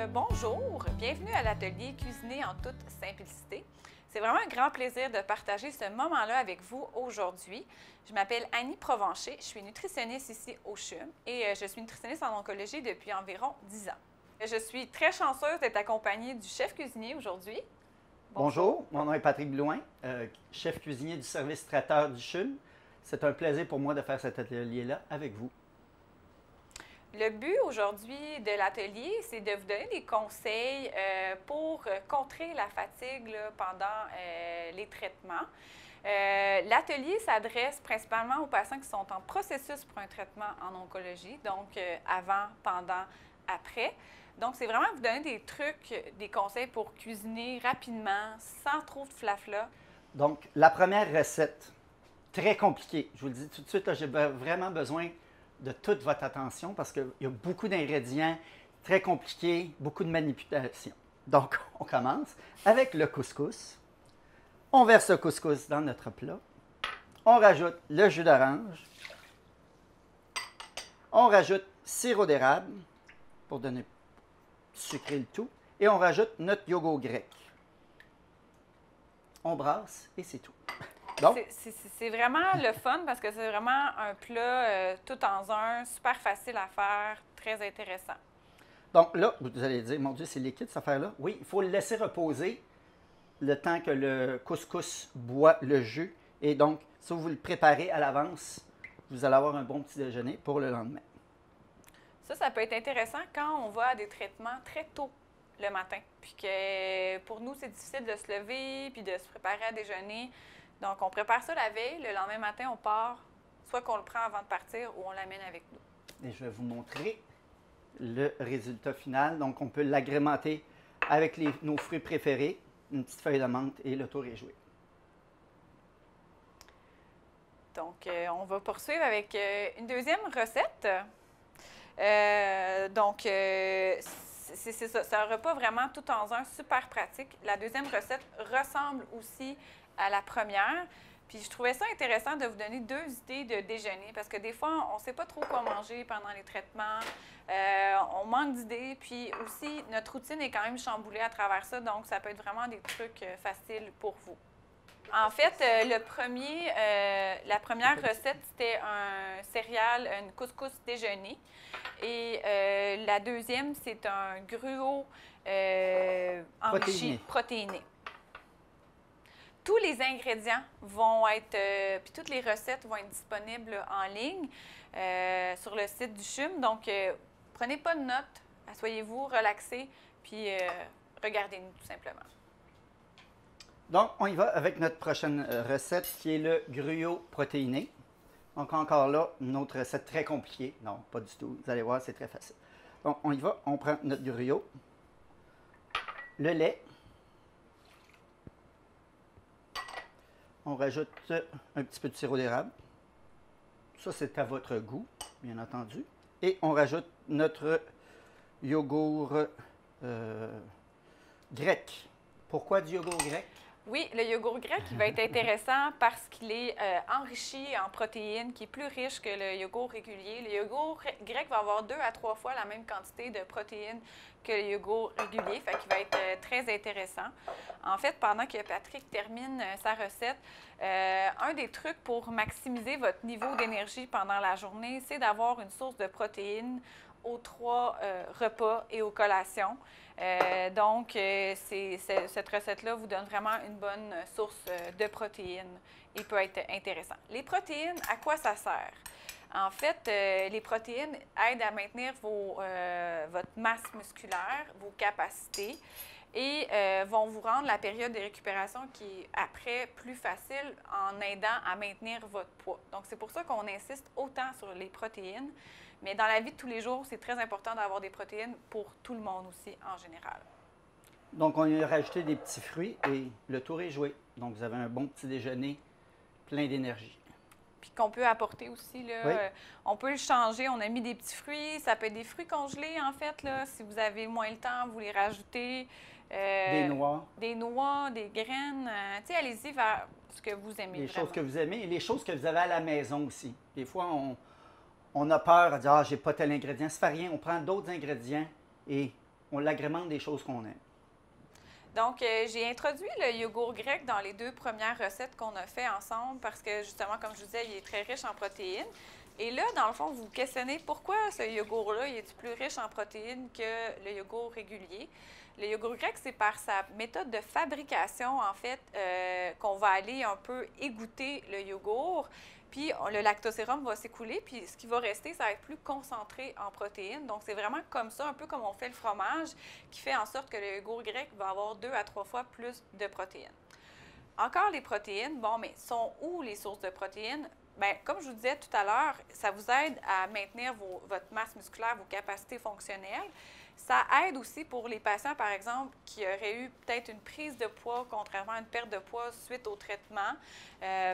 Bonjour, bienvenue à l'atelier Cuisiner en toute simplicité. C'est vraiment un grand plaisir de partager ce moment-là avec vous aujourd'hui. Je m'appelle Annie Provencher, je suis nutritionniste ici au CHUM et je suis nutritionniste en oncologie depuis environ 10 ans. Je suis très chanceuse d'être accompagnée du chef cuisinier aujourd'hui. Bonjour, mon nom est Patrick Blouin, chef cuisinier du service traiteur du CHUM. C'est un plaisir pour moi de faire cet atelier-là avec vous. Le but aujourd'hui de l'atelier, c'est de vous donner des conseils pour contrer la fatigue là, pendant les traitements. L'atelier s'adresse principalement aux patients qui sont en processus pour un traitement en oncologie, donc avant, pendant, après. Donc, c'est vraiment vous donner des trucs, des conseils pour cuisiner rapidement, sans trop de flafla. Donc, la première recette, très compliquée. Je vous le dis tout de suite, j'ai vraiment besoin de toute votre attention parce qu'il y a beaucoup d'ingrédients très compliqués, beaucoup de manipulations. Donc, on commence avec le couscous. On verse le couscous dans notre plat. On rajoute le jus d'orange. On rajoute sirop d'érable pour donner sucrer le tout. Et on rajoute notre yogourt grec. On brasse et c'est tout. C'est vraiment le fun parce que c'est vraiment un plat tout en un, super facile à faire, très intéressant. Donc là, vous allez dire, mon Dieu, c'est liquide cette affaire-là. Oui, il faut le laisser reposer le temps que le couscous boit le jus. Et donc, si vous le préparez à l'avance, vous allez avoir un bon petit déjeuner pour le lendemain. Ça peut être intéressant quand on va à des traitements très tôt le matin. Puis que pour nous, c'est difficile de se lever puis de se préparer à déjeuner. Donc, on prépare ça la veille. Le lendemain matin, on part, soit qu'on le prend avant de partir ou on l'amène avec nous. Et je vais vous montrer le résultat final. Donc, on peut l'agrémenter avec nos fruits préférés, une petite feuille de menthe et le tour est joué. Donc, on va poursuivre avec une deuxième recette. C'est ça, c'est un repas vraiment tout en un, super pratique. La deuxième recette ressemble aussi à la première. Puis je trouvais ça intéressant de vous donner deux idées de déjeuner parce que des fois, on ne sait pas trop quoi manger pendant les traitements. On manque d'idées. Puis aussi, notre routine est quand même chamboulée à travers ça. Donc, ça peut être vraiment des trucs faciles pour vous. En fait, la première recette, c'était un céréal, une couscous déjeuner. Et la deuxième, c'est un gruau enrichi, protéiné. Tous les ingrédients vont être, puis toutes les recettes vont être disponibles en ligne sur le site du CHUM. Donc, prenez pas de notes, asseyez-vous, relaxez, puis regardez-nous tout simplement. Donc, on y va avec notre prochaine recette qui est le gruau protéiné. Donc, encore là, une autre recette très compliquée. Non, pas du tout. Vous allez voir, c'est très facile. Donc, on y va. On prend notre gruau, le lait. On rajoute un petit peu de sirop d'érable. Ça, c'est à votre goût, bien entendu. Et on rajoute notre yogourt grec. Pourquoi du yogourt grec? Oui, le yogourt grec, il va être intéressant parce qu'il est enrichi en protéines, qui est plus riche que le yogourt régulier. Le yogourt grec va avoir 2 à 3 fois la même quantité de protéines que le yogourt régulier, fait qu'il va être très intéressant. En fait, pendant que Patrick termine sa recette, un des trucs pour maximiser votre niveau d'énergie pendant la journée, c'est d'avoir une source de protéines aux 3 repas et aux collations. Cette recette-là vous donne vraiment une bonne source de protéines et peut être intéressant. Les protéines, à quoi ça sert? En fait, les protéines aident à maintenir votre masse musculaire, vos capacités et vont vous rendre la période de récupération qui est après plus facile en aidant à maintenir votre poids. Donc, c'est pour ça qu'on insiste autant sur les protéines. Mais dans la vie de tous les jours, c'est très important d'avoir des protéines pour tout le monde aussi, en général. Donc, on y a rajouté des petits fruits et le tour est joué. Donc, vous avez un bon petit déjeuner plein d'énergie. Puis qu'on peut apporter aussi, là, oui. On peut le changer. On a mis des petits fruits. Ça peut être des fruits congelés, en fait. Là, si vous avez moins le temps, vous les rajoutez. Des noix. Des noix, des graines. Tu sais, allez-y vers ce que vous aimez. Les choses que vous aimez et les choses que vous avez à la maison aussi. Des fois, on a peur de dire « Ah, j'ai pas tel ingrédient ». Ça ne fait rien. On prend d'autres ingrédients et on l'agrémente des choses qu'on aime. Donc, j'ai introduit le yogourt grec dans les 2 premières recettes qu'on a fait ensemble parce que, justement, comme je vous disais, il est très riche en protéines. Et là, dans le fond, vous vous questionnez pourquoi ce yogourt-là, il est plus riche en protéines que le yogourt régulier. Le yogourt grec, c'est par sa méthode de fabrication, en fait, qu'on va aller un peu égoutter le yogourt. Puis le lactosérum va s'écouler, puis ce qui va rester, ça va être plus concentré en protéines. Donc, c'est vraiment comme ça, un peu comme on fait le fromage, qui fait en sorte que le yogourt grec va avoir 2 à 3 fois plus de protéines. Encore les protéines, bon, mais sont où les sources de protéines? Bien, comme je vous disais tout à l'heure, ça vous aide à maintenir votre masse musculaire, vos capacités fonctionnelles. Ça aide aussi pour les patients, par exemple, qui auraient eu peut-être une prise de poids, contrairement à une perte de poids suite au traitement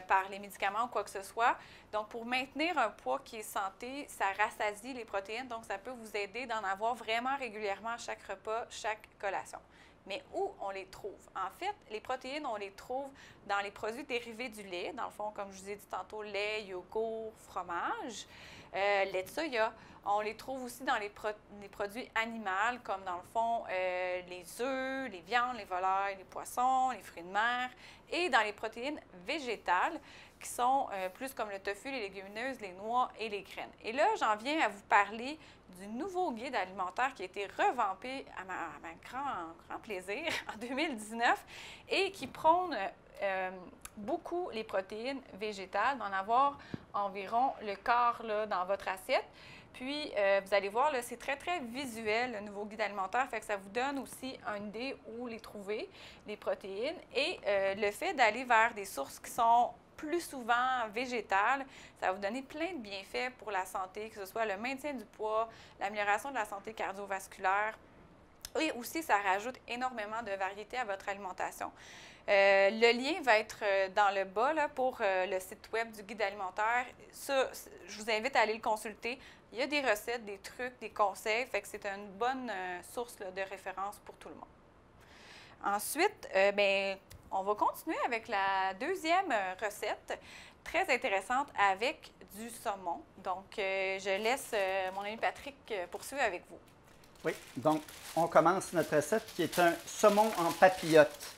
par les médicaments ou quoi que ce soit. Donc, pour maintenir un poids qui est santé, ça rassasie les protéines. Donc, ça peut vous aider d'en avoir vraiment régulièrement à chaque repas, chaque collation. Mais où on les trouve? En fait, les protéines, on les trouve dans les produits dérivés du lait. Dans le fond, comme je vous ai dit tantôt, lait, yogourt, fromage, lait de soya. On les trouve aussi dans les produits animaux, comme dans le fond, les œufs, les viandes, les volailles, les poissons, les fruits de mer. Et dans les protéines végétales, qui sont plus comme le tofu, les légumineuses, les noix et les graines. Et là, j'en viens à vous parler du nouveau guide alimentaire qui a été revampé à ma grand plaisir en 2019 et qui prône beaucoup les protéines végétales, d'en avoir environ le quart là, dans votre assiette. Puis, vous allez voir, c'est très, très visuel, le nouveau guide alimentaire, fait que ça vous donne aussi une idée où les trouver, les protéines. Et le fait d'aller vers des sources qui sont plus souvent végétales, ça va vous donner plein de bienfaits pour la santé, que ce soit le maintien du poids, l'amélioration de la santé cardiovasculaire. Et aussi, ça rajoute énormément de variété à votre alimentation. Le lien va être dans le bas là, pour le site web du guide alimentaire. Ça, je vous invite à aller le consulter. Il y a des recettes, des trucs, des conseils, fait que c'est une bonne source là, de référence pour tout le monde. Ensuite, bien, on va continuer avec la deuxième recette, très intéressante, avec du saumon. Donc, je laisse mon ami Patrick poursuivre avec vous. Oui, donc on commence notre recette qui est un saumon en papillote.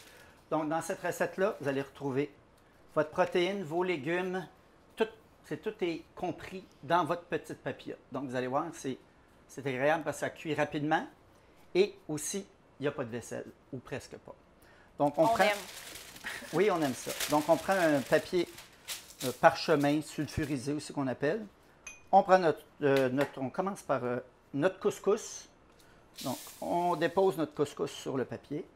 Donc, dans cette recette-là, vous allez retrouver votre protéine, vos légumes, tout est compris dans votre petite papillote. Donc, vous allez voir, c'est agréable parce que ça cuit rapidement et aussi, il n'y a pas de vaisselle, ou presque pas. Donc, on prend... aime. Oui, on aime ça. Donc, on prend un papier parchemin sulfurisé aussi qu'on appelle. On prend on commence par notre couscous. Donc, on dépose notre couscous sur le papier.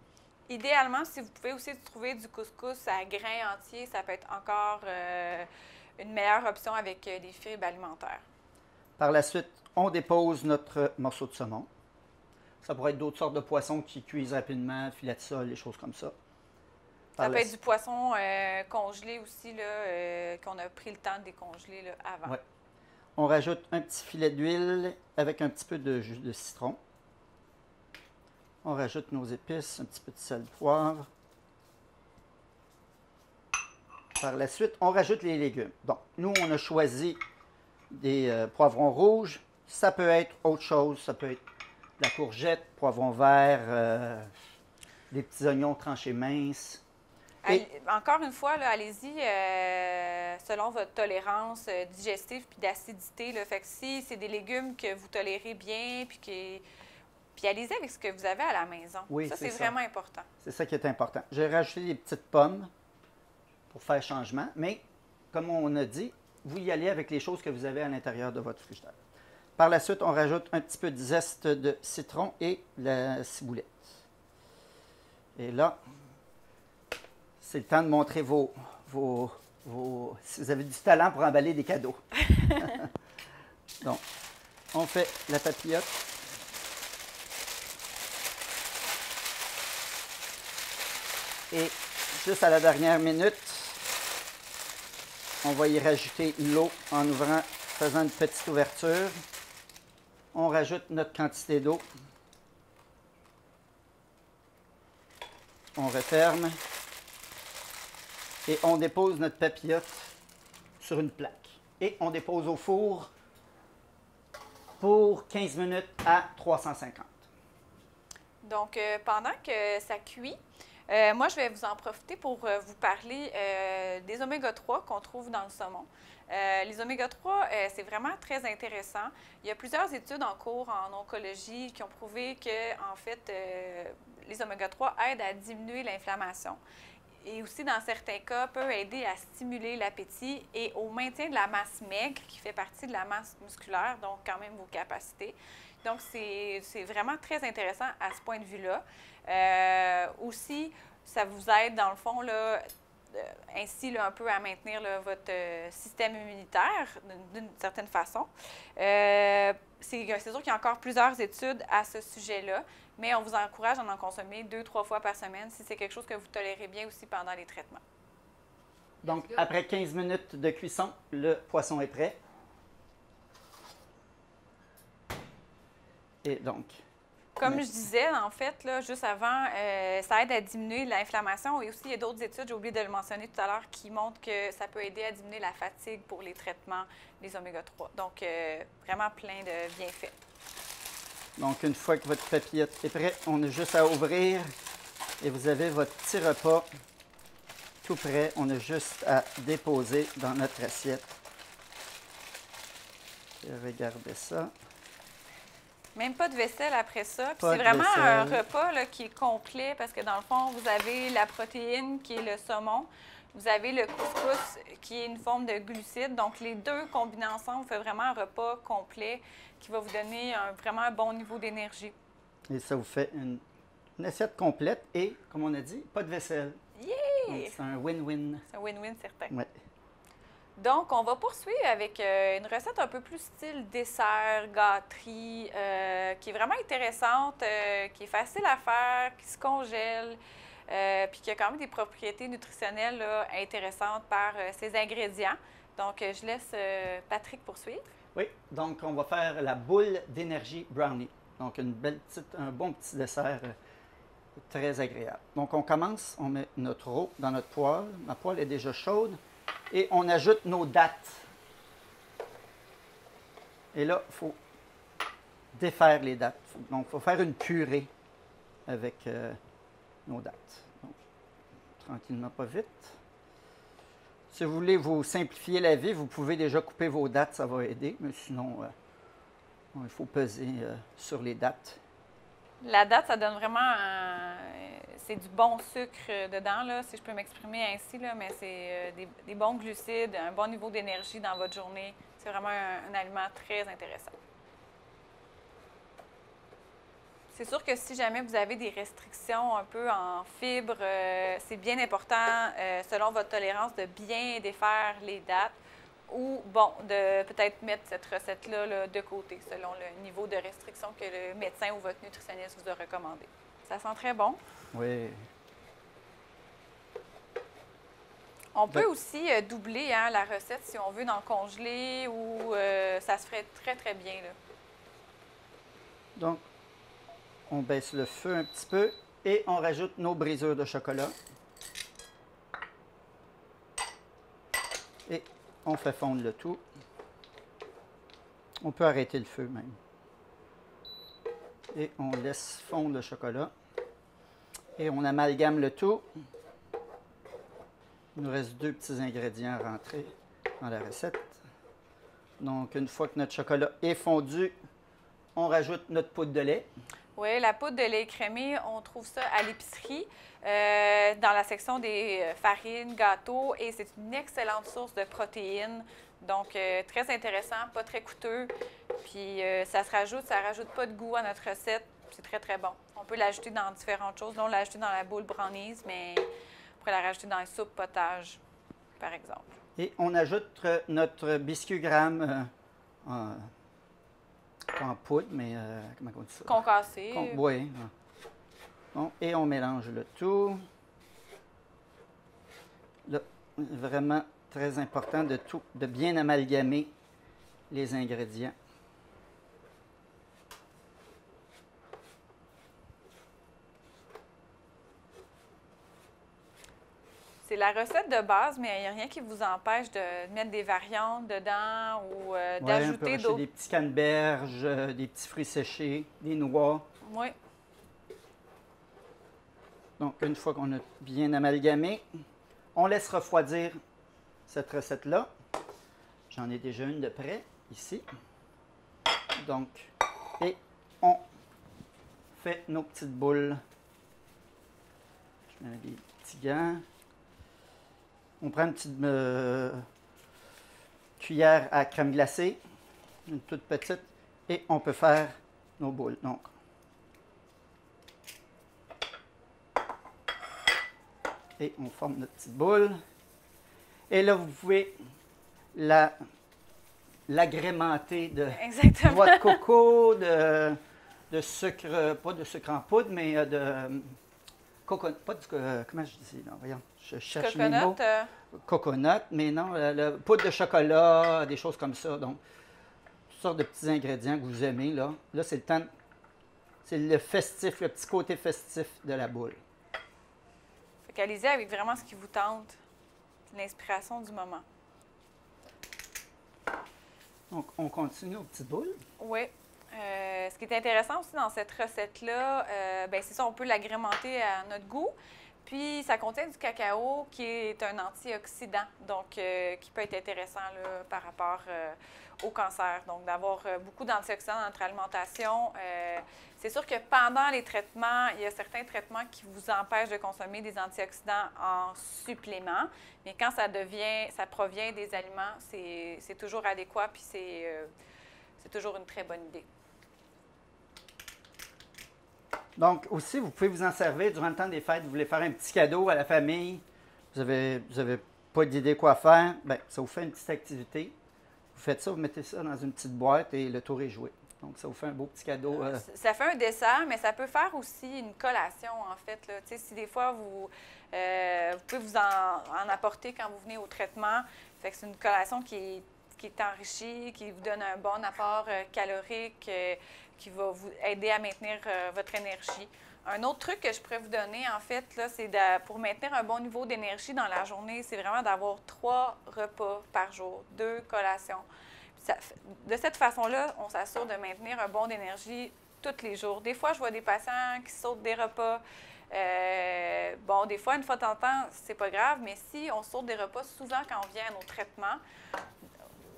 Idéalement, si vous pouvez aussi trouver du couscous à grains entiers, ça peut être encore une meilleure option avec des fibres alimentaires. Par la suite, on dépose notre morceau de saumon. Ça pourrait être d'autres sortes de poissons qui cuisent rapidement, filets de sol, des choses comme ça. Ça peut être du poisson congelé aussi, qu'on a pris le temps de décongeler là, avant. Ouais. On rajoute un petit filet d'huile avec un petit peu de jus de citron. On rajoute nos épices, un petit peu de sel, de poivre. Par la suite, on rajoute les légumes. Donc, nous, on a choisi des poivrons rouges. Ça peut être autre chose. Ça peut être de la courgette, poivron vert, des petits oignons tranchés minces. Encore une fois, allez-y selon votre tolérance digestive puis d'acidité. Fait que si c'est des légumes que vous tolérez bien, puis allez-y avec ce que vous avez à la maison. Oui, ça, c'est vraiment important. C'est ça qui est important. J'ai rajouté des petites pommes pour faire changement, mais comme on a dit, vous y allez avec les choses que vous avez à l'intérieur de votre frigidaire. Par la suite, on rajoute un petit peu de zeste de citron et la ciboulette. Et là, c'est le temps de montrer si vous avez du talent pour emballer des cadeaux. Donc, on fait la papillote. Et juste à la dernière minute, on va y rajouter l'eau en ouvrant, faisant une petite ouverture. On rajoute notre quantité d'eau. On referme. Et on dépose notre papillote sur une plaque. Et on dépose au four pour 15 minutes à 350. Donc, pendant que ça cuit, moi, je vais vous en profiter pour vous parler des oméga-3 qu'on trouve dans le saumon. Les oméga-3, c'est vraiment très intéressant. Il y a plusieurs études en cours en oncologie qui ont prouvé que, en fait, les oméga-3 aident à diminuer l'inflammation. Et aussi, dans certains cas, peut aider à stimuler l'appétit et au maintien de la masse maigre, qui fait partie de la masse musculaire, donc quand même vos capacités. Donc, c'est vraiment très intéressant à ce point de vue-là. Aussi, ça vous aide, dans le fond, là, ainsi là, un peu à maintenir là, votre système immunitaire d'une certaine façon. C'est sûr qu'il y a encore plusieurs études à ce sujet-là, mais on vous encourage à en consommer 2-3 fois par semaine si c'est quelque chose que vous tolérez bien aussi pendant les traitements. Donc, après 15 minutes de cuisson, le poisson est prêt. Et donc... Comme je disais, en fait, là, juste avant, ça aide à diminuer l'inflammation. Et aussi, il y a d'autres études, j'ai oublié de le mentionner tout à l'heure, qui montrent que ça peut aider à diminuer la fatigue pour les traitements des oméga-3. Donc, vraiment plein de bienfaits. Donc, une fois que votre papillote est prêt, on a juste à ouvrir et vous avez votre petit repas tout prêt. On a juste à déposer dans notre assiette. Et regardez ça. Même pas de vaisselle après ça. Puis Pas c'est de vraiment un vaisselle. repas là, qui est complet parce que dans le fond, vous avez la protéine qui est le saumon. Vous avez le couscous qui est une forme de glucides. Donc, les deux combinés ensemble, fait vraiment un repas complet qui va vous donner vraiment un bon niveau d'énergie. Et ça vous fait une assiette complète et, comme on a dit, pas de vaisselle. Yeah! C'est un win-win. C'est un win-win certain. Ouais. Donc, on va poursuivre avec une recette un peu plus style dessert, gâterie, qui est vraiment intéressante, qui est facile à faire, qui se congèle, puis qui a quand même des propriétés nutritionnelles là, intéressantes par ses ingrédients. Donc, je laisse Patrick poursuivre. Oui, donc on va faire la boule d'énergie brownie. Donc, un bon petit dessert très agréable. Donc, on commence, on met notre eau dans notre poêle. Ma poêle est déjà chaude. Et on ajoute nos dattes. Et là, il faut défaire les dattes. Donc, il faut faire une purée avec nos dattes. Donc, tranquillement, pas vite. Si vous voulez vous simplifier la vie, vous pouvez déjà couper vos dattes, ça va aider. Mais sinon, il faut peser sur les dattes. La date, ça donne vraiment c'est du bon sucre dedans, là, si je peux m'exprimer ainsi, là, mais c'est des bons glucides, un bon niveau d'énergie dans votre journée. C'est vraiment un aliment très intéressant. C'est sûr que si jamais vous avez des restrictions un peu en fibres, c'est bien important, selon votre tolérance, de bien défaire les dattes ou, bon, de peut-être mettre cette recette-là là, de côté, selon le niveau de restriction que le médecin ou votre nutritionniste vous a recommandé. Ça sent très bon. Oui. On peut aussi doubler hein, la recette si on veut dans le congelé ou ça se ferait très, très bien. Là. Donc, on baisse le feu un petit peu et on rajoute nos brisures de chocolat. Et on fait fondre le tout. On peut arrêter le feu même. Et on laisse fondre le chocolat. Et on amalgame le tout. Il nous reste 2 petits ingrédients à rentrer dans la recette. Donc, une fois que notre chocolat est fondu, on rajoute notre poudre de lait. Oui, la poudre de lait écrémé, on trouve ça à l'épicerie, dans la section des farines, gâteaux, et c'est une excellente source de protéines. Donc, très intéressant, pas très coûteux. Puis, ça rajoute pas de goût à notre recette. C'est très, très bon. On peut l'ajouter dans différentes choses. Là, on l'a ajouté dans la boule brownies, mais on pourrait la rajouter dans les soupes potage, par exemple. Et on ajoute notre biscuit gramme pas en poudre, mais comment on dit ça? Concassé. Oui. Bon, et on mélange le tout. Là, vraiment très important de bien amalgamer les ingrédients. C'est la recette de base, mais il n'y a rien qui vous empêche de mettre des variantes dedans ou d'ajouter d'autres. Des petits canneberges, des petits fruits séchés, des noix. Oui. Donc, une fois qu'on a bien amalgamé, on laisse refroidir cette recette-là. J'en ai déjà une de près, ici. Donc, et on fait nos petites boules. Je mets des petits gants. On prend une petite cuillère à crème glacée, une toute petite, et on peut faire nos boules. Donc, et on forme notre petite boule. Et là, vous pouvez l'agrémenter de noix de coco, de sucre, pas de sucre en poudre, mais de coconut, pas du, comment je dis, non, voyons, je cherche mes mots. Coconut, mais non, poudre de chocolat, des choses comme ça. Donc, toutes sortes de petits ingrédients que vous aimez, là. Là, c'est le temps, c'est le festif, le petit côté festif de la boule. Fait qu'allez-y avec vraiment ce qui vous tente, l'inspiration du moment. Donc, on continue aux petites boules. Oui. Ce qui est intéressant aussi dans cette recette-là, c'est ça, on peut l'agrémenter à notre goût. Puis, ça contient du cacao qui est un antioxydant, donc qui peut être intéressant là, par rapport au cancer. Donc, d'avoir beaucoup d'antioxydants dans notre alimentation. C'est sûr que pendant les traitements, il y a certains traitements qui vous empêchent de consommer des antioxydants en supplément. Mais quand ça provient des aliments, c'est toujours adéquat, puis c'est toujours une très bonne idée. Donc, aussi, vous pouvez vous en servir durant le temps des fêtes. Vous voulez faire un petit cadeau à la famille. Vous avez pas d'idée quoi faire. Bien, ça vous fait une petite activité. Vous faites ça, vous mettez ça dans une petite boîte et le tour est joué. Donc, ça vous fait un beau petit cadeau. Ça fait un dessert, mais ça peut faire aussi une collation, en fait. Là. Si des fois, vous pouvez vous en apporter quand vous venez au traitement. Fait que c'est une collation qui est enrichie, qui vous donne un bon apport calorique, qui va vous aider à maintenir votre énergie. Un autre truc que je pourrais vous donner, en fait, là, c'est pour maintenir un bon niveau d'énergie dans la journée, c'est vraiment d'avoir 3 repas par jour, 2 collations. De cette façon-là, on s'assure de maintenir un bon d'énergie tous les jours. Des fois, je vois des patients qui sautent des repas. Des fois, une fois de temps en temps, c'est pas grave, mais si on saute des repas souvent quand on vient à nos traitements,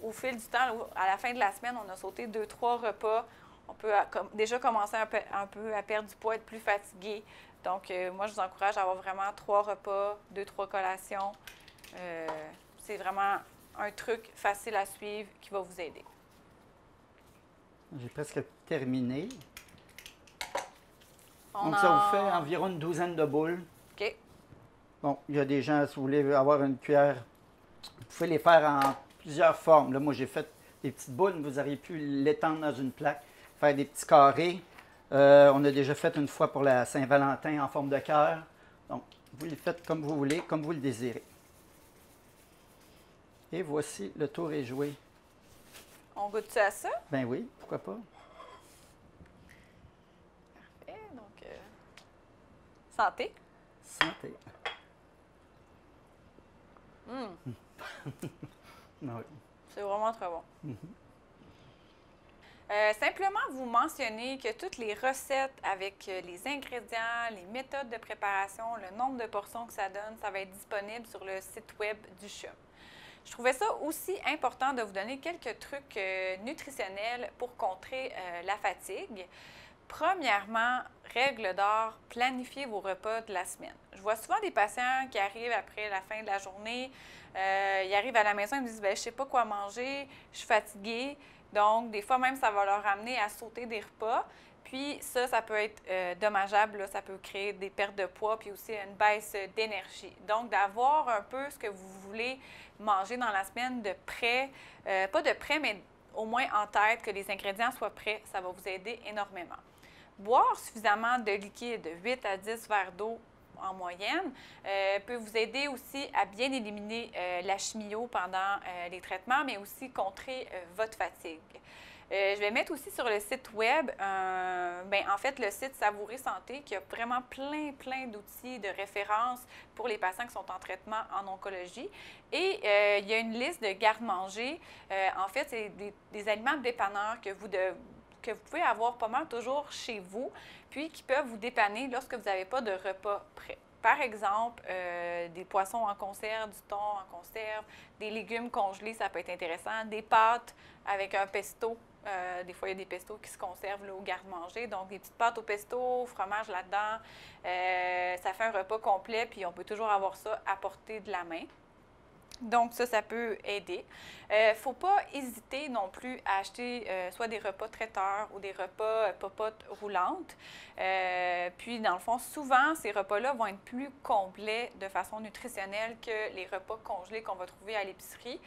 au fil du temps, à la fin de la semaine, on a sauté 2-3 repas. On peut déjà commencer un peu à perdre du poids, être plus fatigué. Donc, moi, je vous encourage à avoir vraiment 3 repas, 2-3 collations. C'est vraiment un truc facile à suivre qui va vous aider. J'ai presque terminé. Donc, ça vous fait environ une douzaine de boules. OK. Bon, il y a des gens, si vous voulez avoir une cuillère, vous pouvez les faire en plusieurs formes. Là, moi, j'ai fait des petites boules, vous auriez pu l'étendre dans une plaque, faire des petits carrés. On a déjà fait une fois pour la Saint-Valentin en forme de cœur. Donc, vous les faites comme vous voulez, comme vous le désirez. Et voici, le tour est joué. On goûte à ça? Ben oui, pourquoi pas. Parfait. Donc, santé. Santé. Oui. C'est vraiment très bon. Simplement vous mentionner que toutes les recettes avec les ingrédients, les méthodes de préparation, le nombre de portions que ça donne, ça va être disponible sur le site web du CHUM. Je trouvais ça aussi important de vous donner quelques trucs nutritionnels pour contrer la fatigue. Premièrement, règle d'or, planifiez vos repas de la semaine. Je vois souvent des patients qui arrivent après la fin de la journée, ils arrivent à la maison et me disent « je ne sais pas quoi manger, je suis fatiguée ». Donc, des fois même, ça va leur amener à sauter des repas. Puis ça peut être dommageable, là, ça peut créer des pertes de poids, puis aussi une baisse d'énergie. Donc, d'avoir un peu ce que vous voulez manger dans la semaine de près, pas de près, mais au moins en tête, que les ingrédients soient prêts, ça va vous aider énormément. Boire suffisamment de liquide, 8 à 10 verres d'eau en moyenne, peut vous aider aussi à bien éliminer la chimio pendant les traitements, mais aussi contrer votre fatigue. Je vais mettre aussi sur le site web, en fait, le site Savourer Santé, qui a vraiment plein d'outils de référence pour les patients qui sont en traitement en oncologie. Et il y a une liste de garde-manger. En fait, c'est des aliments dépanneurs que que vous pouvez avoir pas mal toujours chez vous, puis qui peuvent vous dépanner lorsque vous n'avez pas de repas prêt. Par exemple, des poissons en conserve, du thon en conserve, des légumes congelés, ça peut être intéressant, des pâtes avec un pesto. Des fois, il y a des pestos qui se conservent là, au garde-manger. Donc, des petites pâtes au pesto, fromage là-dedans. Ça fait un repas complet, puis on peut toujours avoir ça à portée de la main. Donc, ça peut aider. Il ne faut pas hésiter non plus à acheter soit des repas traiteurs ou des repas popotes roulantes. Puis, dans le fond, souvent, ces repas-là vont être plus complets de façon nutritionnelle que les repas congelés qu'on va trouver à l'épicerie.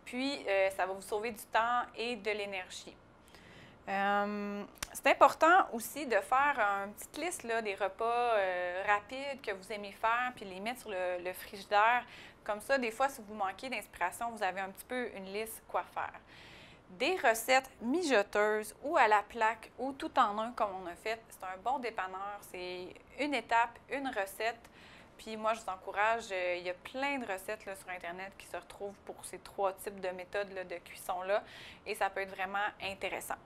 Puis, ça va vous sauver du temps et de l'énergie. C'est important aussi de faire une petite liste là, des repas rapides que vous aimez faire, puis les mettre sur le frigidaire. Comme ça, des fois, si vous manquez d'inspiration, vous avez un petit peu une liste quoi faire. Des recettes mijoteuses ou à la plaque ou tout en un comme on a fait, c'est un bon dépanneur. C'est une étape, une recette. Puis moi, je vous encourage, il y a plein de recettes là, sur Internet qui se retrouvent pour ces 3 types de méthodes là, de cuisson-là et ça peut être vraiment intéressant.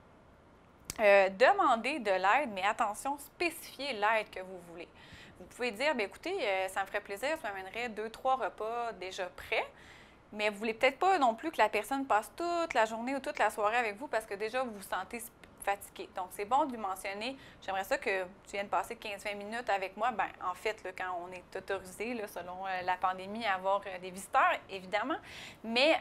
Demandez de l'aide, mais attention, spécifiez l'aide que vous voulez. Vous pouvez dire, bien, écoutez, ça me ferait plaisir, ça m'amènerait 2-3 repas déjà prêts, mais vous ne voulez peut-être pas non plus que la personne passe toute la journée ou toute la soirée avec vous parce que déjà, vous vous sentez fatigué. Donc, c'est bon de lui mentionner, j'aimerais ça que tu viennes passer 15-20 minutes avec moi. Bien, en fait, là, quand on est autorisé, là, selon la pandémie, à avoir des visiteurs, évidemment, mais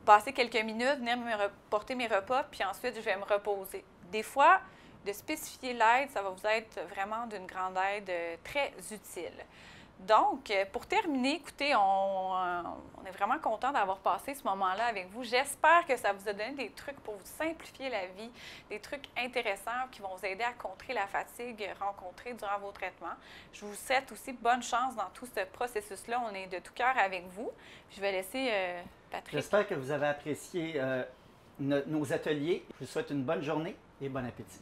passer quelques minutes, venir me porter mes repas, puis ensuite, je vais me reposer. Des fois, de spécifier l'aide, ça va vous être vraiment d'une grande aide très utile. Donc, pour terminer, écoutez, on est vraiment content d'avoir passé ce moment-là avec vous. J'espère que ça vous a donné des trucs pour vous simplifier la vie, des trucs intéressants qui vont vous aider à contrer la fatigue rencontrée durant vos traitements. Je vous souhaite aussi bonne chance dans tout ce processus-là. On est de tout cœur avec vous. Je vais laisser Patrick. J'espère que vous avez apprécié nos ateliers. Je vous souhaite une bonne journée et bon appétit.